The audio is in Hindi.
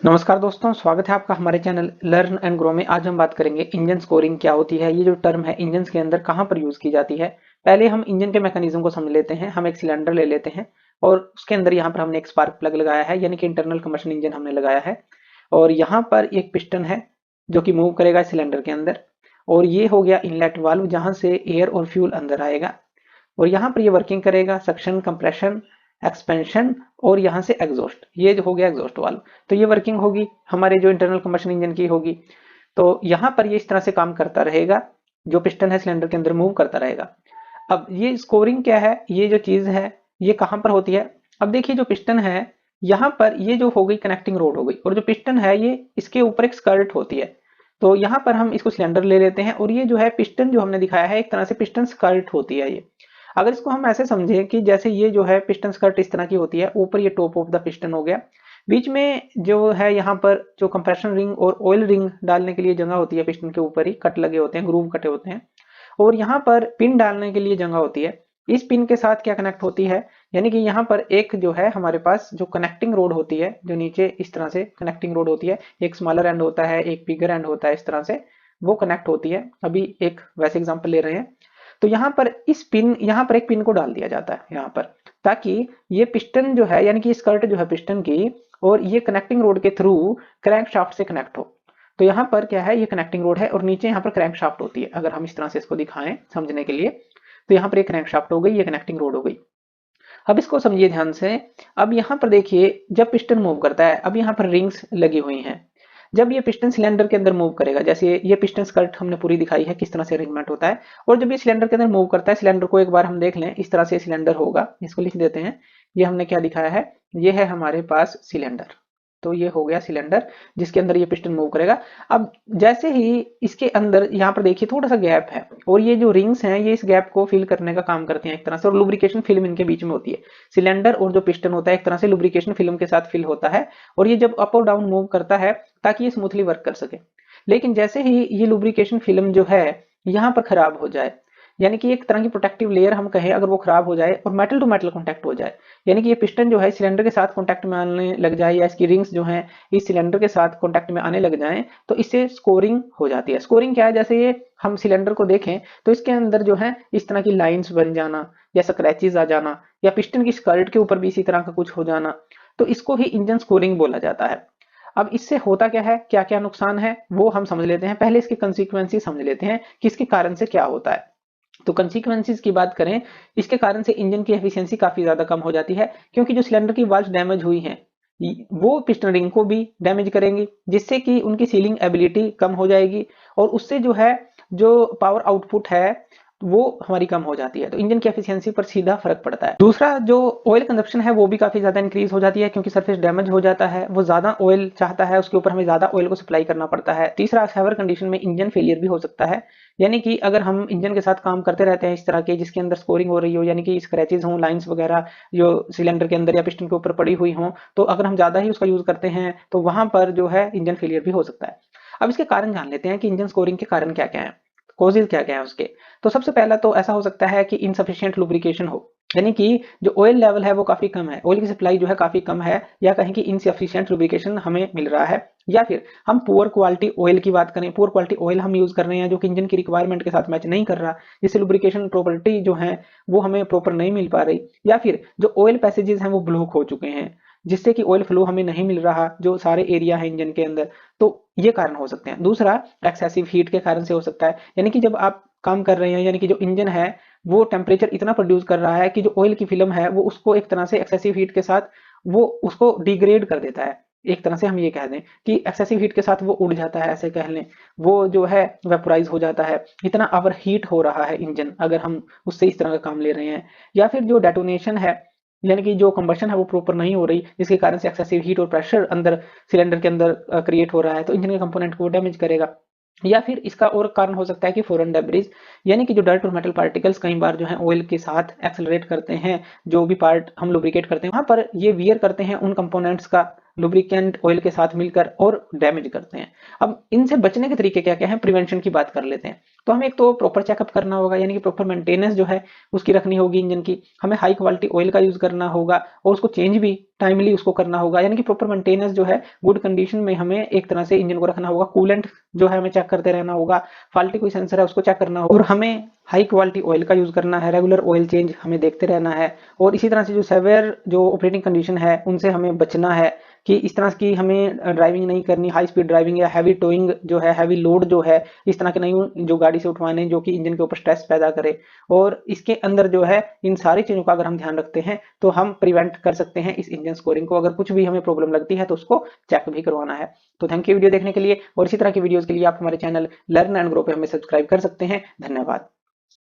नमस्कार दोस्तों, स्वागत है आपका हमारे चैनल लर्न एंड ग्रो में। आज हम बात करेंगे इंजन स्कोरिंग क्या होती है। ये जो टर्म है इंजन के अंदर कहाँ पर यूज की जाती है। पहले हम इंजन के मैकेनिज्म को समझ लेते हैं। हम एक सिलेंडर ले लेते हैं और उसके अंदर यहाँ पर हमने एक स्पार्क प्लग लगाया है, यानी कि इंटरनल कंबशन इंजन हमने लगाया है। और यहाँ पर एक पिस्टन है जो कि मूव करेगा सिलेंडर के अंदर। और ये हो गया इनलेट वाल्व, जहां से एयर और फ्यूल अंदर आएगा और यहाँ पर ये वर्किंग करेगा सक्शन, कंप्रेशन, एक्सपेंशन और यहाँ से एग्जॉस्ट। ये जो हो गया एग्जॉस्ट वाल्व, तो ये वर्किंग होगी हमारे जो इंटरनल कंबशन इंजन की होगी। तो यहाँ पर ये इस तरह से काम करता रहेगा, जो पिस्टन है सिलेंडर के अंदर मूव करता रहेगा। अब ये स्कोरिंग क्या है, ये जो चीज है ये कहाँ पर होती है। अब देखिए जो पिस्टन है यहाँ पर, ये जो हो गई कनेक्टिंग रोड हो गई, और जो पिस्टन है ये इसके ऊपर एक स्कर्ट होती है। तो यहाँ पर हम इसको सिलेंडर ले लेते हैं और ये जो है पिस्टन जो हमने दिखाया है एक तरह से पिस्टन स्कर्ट होती है ये। अगर इसको हम ऐसे समझें कि जैसे ये जो है पिस्टन स्कर्ट इस तरह की होती है, ऊपर ये टॉप ऑफ द पिस्टन हो गया, बीच में जो है यहाँ पर जो कंप्रेशन रिंग और ऑयल रिंग डालने के लिए जगह होती है, पिस्टन के ऊपर ही कट लगे होते हैं, ग्रूव कटे होते हैं। और यहाँ पर पिन डालने के लिए जगह होती है। इस पिन के साथ क्या कनेक्ट होती है, यानी कि यहाँ पर एक जो है हमारे पास जो कनेक्टिंग रोड होती है, जो नीचे इस तरह से कनेक्टिंग रोड होती है, एक स्मॉलर एंड होता है, एक बिगर एंड होता है, इस तरह से वो कनेक्ट होती है। अभी एक वैसे एग्जांपल ले रहे हैं। तो यहाँ पर इस पिन, यहाँ पर एक पिन को डाल दिया जाता है यहाँ पर, ताकि ये पिस्टन जो है, यानी कि स्कर्ट जो है पिस्टन की, और ये कनेक्टिंग रोड के थ्रू क्रैंक शाफ्ट से कनेक्ट हो। तो यहाँ पर क्या है, ये कनेक्टिंग रोड है और नीचे यहाँ पर क्रैंक शाफ्ट होती है। अगर हम इस तरह से इसको दिखाएं समझने के लिए, तो यहाँ पर एक क्रैंक शाफ्ट हो गई, ये कनेक्टिंग रोड हो गई। अब इसको समझिए ध्यान से। अब यहाँ पर देखिए जब पिस्टन मूव करता है, अब यहाँ पर रिंग्स लगी हुई हैं। जब ये पिस्टन सिलेंडर के अंदर मूव करेगा, जैसे ये पिस्टन स्कर्ट हमने पूरी दिखाई है किस तरह से अरेंजमेंट होता है, और जब ये सिलेंडर के अंदर मूव करता है, सिलेंडर को एक बार हम देख लें, इस तरह से सिलेंडर होगा, इसको लिख देते हैं। ये हमने क्या दिखाया है, ये है हमारे पास सिलेंडर। तो ये हो गया सिलेंडर जिसके अंदर ये पिस्टन मूव करेगा। अब जैसे ही इसके अंदर यहाँ पर देखिए थोड़ा सा गैप है, और ये जो रिंग्स हैं ये इस गैप को फिल करने का काम करते हैं एक तरह से, और लुब्रिकेशन फिल्म इनके बीच में होती है। सिलेंडर और जो पिस्टन होता है एक तरह से लुब्रिकेशन फिल्म के साथ फिल होता है, और ये जब अप और डाउन मूव करता है ताकि ये स्मूथली वर्क कर सके। लेकिन जैसे ही ये लुब्रिकेशन फिल्म जो है यहाँ पर खराब हो जाए, यानी कि एक तरह की प्रोटेक्टिव लेयर हम कहें, अगर वो खराब हो जाए और मेटल टू मेटल कांटेक्ट हो जाए, यानी कि ये पिस्टन जो है सिलेंडर के साथ कांटेक्ट में आने लग जाए, या इसकी रिंग्स जो हैं इस सिलेंडर के साथ कांटेक्ट में आने लग जाएं, तो इससे स्कोरिंग हो जाती है। स्कोरिंग क्या है, जैसे ये हम सिलेंडर को देखें तो इसके अंदर जो है इस तरह की लाइंस बन जाना, या स्क्रैचेस आ जाना, या पिस्टन की स्कर्ट के ऊपर भी इसी तरह का कुछ हो जाना, तो इसको ही इंजन स्कोरिंग बोला जाता है। अब इससे होता क्या है, क्या क्या नुकसान है वो हम समझ लेते हैं। पहले इसके कंसिक्वेंसेस समझ लेते हैं कि इसके कारण से क्या होता है। तो कंसिक्वेंसेस की बात करें, इसके कारण से इंजन की एफिशिएंसी काफी ज्यादा कम हो जाती है, क्योंकि जो सिलेंडर की वाल्व्स डैमेज हुई हैं वो पिस्टन रिंग को भी डैमेज करेंगी, जिससे कि उनकी सीलिंग एबिलिटी कम हो जाएगी, और उससे जो है जो पावर आउटपुट है वो हमारी कम हो जाती है। तो इंजन की एफिशिएंसी पर सीधा फर्क पड़ता है। दूसरा, जो ऑयल कंजप्शन है वो भी काफी ज्यादा इंक्रीज हो जाती है, क्योंकि सरफेस डैमेज हो जाता है, वो ज्यादा ऑयल चाहता है, उसके ऊपर हमें ज्यादा ऑयल को सप्लाई करना पड़ता है। तीसरा, सेवर कंडीशन में इंजन फेलियर भी हो सकता है, यानी कि अगर हम इंजन के साथ काम करते रहते हैं इस तरह के जिसके अंदर स्कोरिंग हो रही हो, यानी कि स्क्रैचेस हों, लाइंस वगैरह जो सिलेंडर के अंदर या पिस्टन के ऊपर पड़ी हुई हों, तो अगर हम ज्यादा ही उसका यूज करते हैं तो वहां पर जो है इंजन फेलियर भी हो सकता है। अब इसके कारण जान लेते हैं कि इंजन स्कोरिंग के कारण क्या क्या है, कॉजेज क्या क्या है उसके। तो सबसे पहला तो ऐसा हो सकता है कि इनसफिशिएंट लुब्रिकेशन हो, यानी कि जो ऑयल लेवल है वो काफी कम है, ऑयल की सप्लाई जो है काफी कम है, या कहें कि इनसफिशिएंट लुब्रिकेशन हमें मिल रहा है। या फिर हम पुअर क्वालिटी ऑयल की बात करें, पुअर क्वालिटी ऑयल हम यूज कर रहे हैं जो कि इंजन की रिक्वायरमेंट के साथ मैच नहीं कर रहा, जिससे लुब्रिकेशन प्रॉपर्टी जो है वो हमें प्रॉपर नहीं मिल पा रही। या फिर जो ऑयल पैसेजेस हैं वो ब्लॉक हो चुके हैं, जिससे कि ऑयल फ्लो हमें नहीं मिल रहा जो सारे एरिया है इंजन के अंदर। तो ये कारण हो सकते हैं। दूसरा, एक्सेसिव हीट के कारण से हो सकता है, यानी कि जब आप काम कर रहे हैं, यानी कि जो इंजन है वो टेम्परेचर इतना प्रोड्यूस कर रहा है कि जो ऑयल की फिल्म है वो उसको एक तरह से एक्सेसिव हीट के साथ वो उसको डिग्रेड कर देता है। एक तरह से हम ये कह दें कि एक्सेसिव हीट के साथ वो उड़ जाता है, ऐसे कह लें, वो जो है वेपोराइज हो जाता है, इतना ओवर हीट हो रहा है इंजन अगर हम उससे इस तरह का काम ले रहे हैं। या फिर जो डेटोनेशन है, यानी कि जो कंबशन है वो प्रॉपर नहीं हो रही, जिसके कारण से एक्सेसिव हीट और प्रेशर अंदर सिलेंडर के अंदर क्रिएट हो रहा है, तो इंजन के कंपोनेंट को डैमेज करेगा। या फिर इसका और कारण हो सकता है कि फॉरेन डेब्रिज, यानी कि जो डर्ट और मेटल पार्टिकल्स कई बार जो है ऑयल के साथ एक्सेलरेट करते हैं, जो भी पार्ट हम लुब्रिकेट करते हैं वहां पर ये वियर करते हैं उन कंपोनेंट्स का, लुब्रिकेंट ऑयल के साथ मिलकर और डैमेज करते हैं। अब इनसे बचने के तरीके क्या क्या हैं, प्रिवेंशन की बात कर लेते हैं। तो हमें एक तो प्रॉपर चेकअप करना होगा, यानी कि प्रॉपर मेंटेनेंस जो है उसकी रखनी होगी इंजन की। हमें हाई क्वालिटी ऑयल का यूज करना होगा और उसको चेंज भी टाइमली उसको करना होगा, यानी कि प्रॉपर मेंटेनेंस जो है गुड कंडीशन में हमें एक तरह से इंजन को रखना होगा। कूलेंट जो है हमें चेक करते रहना होगा, फॉल्टी कोई सेंसर है उसको चेक करना होगा, और हमें हाई क्वालिटी ऑयल का यूज करना है, रेगुलर ऑयल चेंज हमें देखते रहना है। और इसी तरह से जो सेवियर जो ऑपरेटिंग कंडीशन है उनसे हमें बचना है, कि इस तरह की हमें ड्राइविंग नहीं करनी, हाई स्पीड ड्राइविंग या हैवी टोइंग जो है, हैवी लोड जो है इस तरह के नहीं जो गाड़ी से उठवाने जो कि इंजन के ऊपर स्ट्रेस पैदा करे। और इसके अंदर जो है इन सारी चीजों का अगर हम ध्यान रखते हैं तो हम प्रिवेंट कर सकते हैं इस इंजन स्कोरिंग को। अगर कुछ भी हमें प्रॉब्लम लगती है तो उसको चेक भी करवाना है। तो थैंक यू वीडियो देखने के लिए, और इसी तरह की वीडियोस के लिए आप हमारे चैनल लर्न एंड ग्रो पे हमें सब्सक्राइब कर सकते हैं। धन्यवाद।